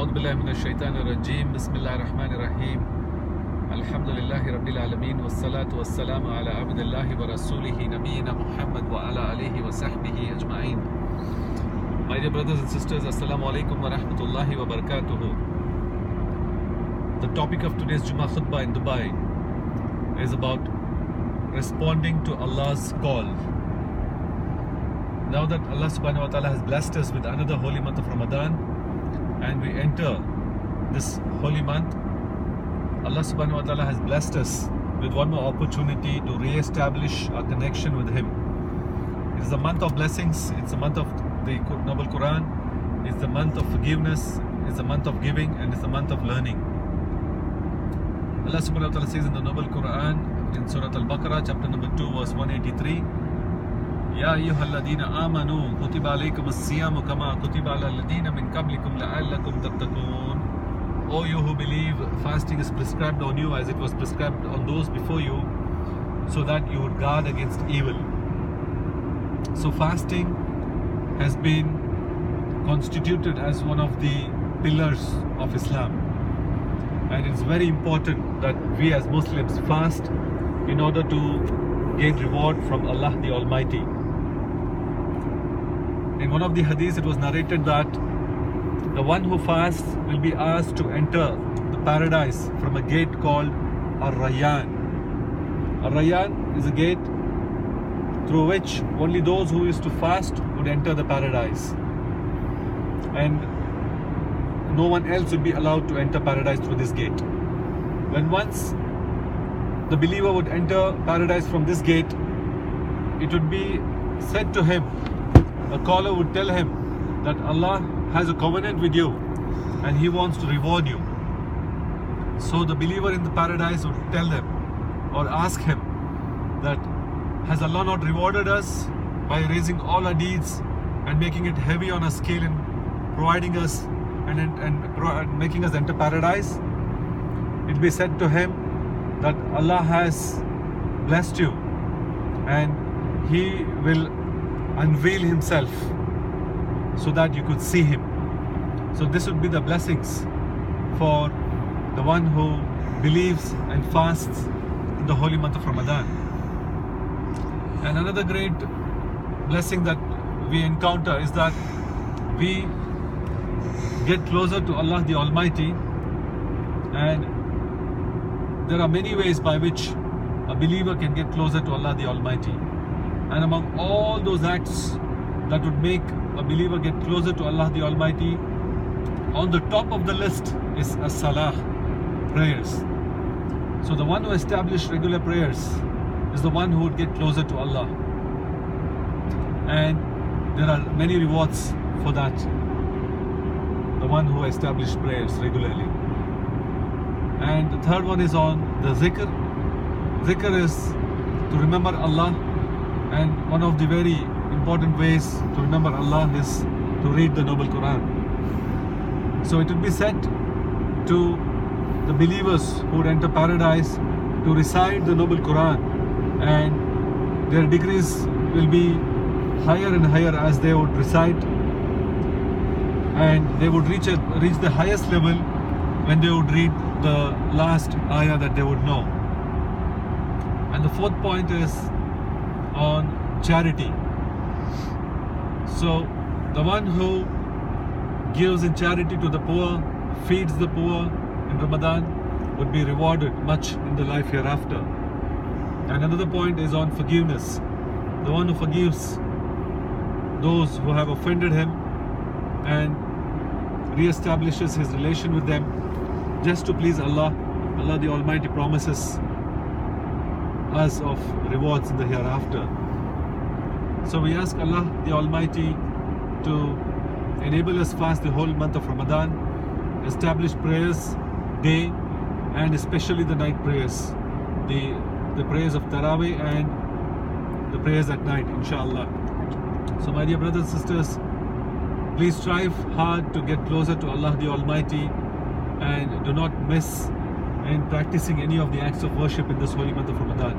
أعوذ بالله من الشيطان الرجيم بسم الله الرحمن الرحيم الحمد لله رب العالمين والصلاة والسلام على عبد الله ورسوله نبينا محمد وعلى آله وصحبه أجمعين. My dear brothers and sisters, Assalamu alaikum wa rahmatullahi wa barakatuhu. The topic of today's Jumua Khutba in Dubai is about responding to Allah's call. Now that Allah subhanahu wa ta'ala has blessed us with another holy month of Ramadan and we enter this holy month, Allah subhanahu wa ta'ala has blessed us with one more opportunity to re-establish our connection with Him. It is a month of blessings, it's a month of the Noble Quran, it's the month of forgiveness, it's a month of giving, and it's a month of learning. Allah subhanahu wa ta'ala says in the Noble Quran in Surah Al-Baqarah chapter number 2 verse 183, Ya ayyuhalladhina amanu kutiba alaykum as-siyamu kama kutiba ala alladhina min qablikum la'allakum tattaqun. O you who believe, fasting is prescribed on you as it was prescribed on those before you, so that you would guard against evil. So fasting has been constituted as one of the pillars of Islam, and it's very important that we as Muslims fast in order to gain reward from Allah the Almighty. In one of the hadiths it was narrated that the one who fasts will be asked to enter the paradise from a gate called Ar-Rayyan. Ar-Rayyan is a gate through which only those who used to fast would enter the paradise, and no one else would be allowed to enter paradise through this gate. When once the believer would enter paradise from this gate, it would be said to him, a caller would tell him that Allah has a covenant with you and He wants to reward you. So the believer in the paradise would tell them or ask him that, has Allah not rewarded us by raising all our deeds and making it heavy on a scale and providing us and making us enter paradise? It be said to him that Allah has blessed you and He will unveil Himself so that you could see Him. So this would be the blessings for the one who believes and fasts in the holy month of Ramadan. And another great blessing that we encounter is that we get closer to Allah the Almighty, and there are many ways by which a believer can get closer to Allah the Almighty. And among all those acts that would make a believer get closer to Allah the Almighty, on the top of the list is as-salah, prayers. So the one who established regular prayers is the one who would get closer to Allah, and there are many rewards for that, the one who established prayers regularly. And the third one is on the zikr. Zikr is to remember Allah, and one of the very important ways to remember Allah is to read the Noble Quran. So it would be said to the believers who would enter paradise to recite the Noble Quran, and their degrees will be higher and higher as they would recite, and they would reach the highest level when they would read the last ayah that they would know. And the fourth point is on charity. So the one who gives in charity to the poor, feeds the poor in Ramadan, would be rewarded much in the life hereafter. And another point is on forgiveness. The one who forgives those who have offended him and re-establishes his relation with them just to please Allah, Allah the Almighty promises us of rewards in the hereafter. So we ask Allah the Almighty to enable us fast the whole month of Ramadan, establish prayers day and especially the night prayers, the prayers of Taraweeh and the prayers at night, inshallah. So my dear brothers and sisters, please strive hard to get closer to Allah the Almighty, and do not miss in practicing any of the acts of worship in this holy month of Ramadan.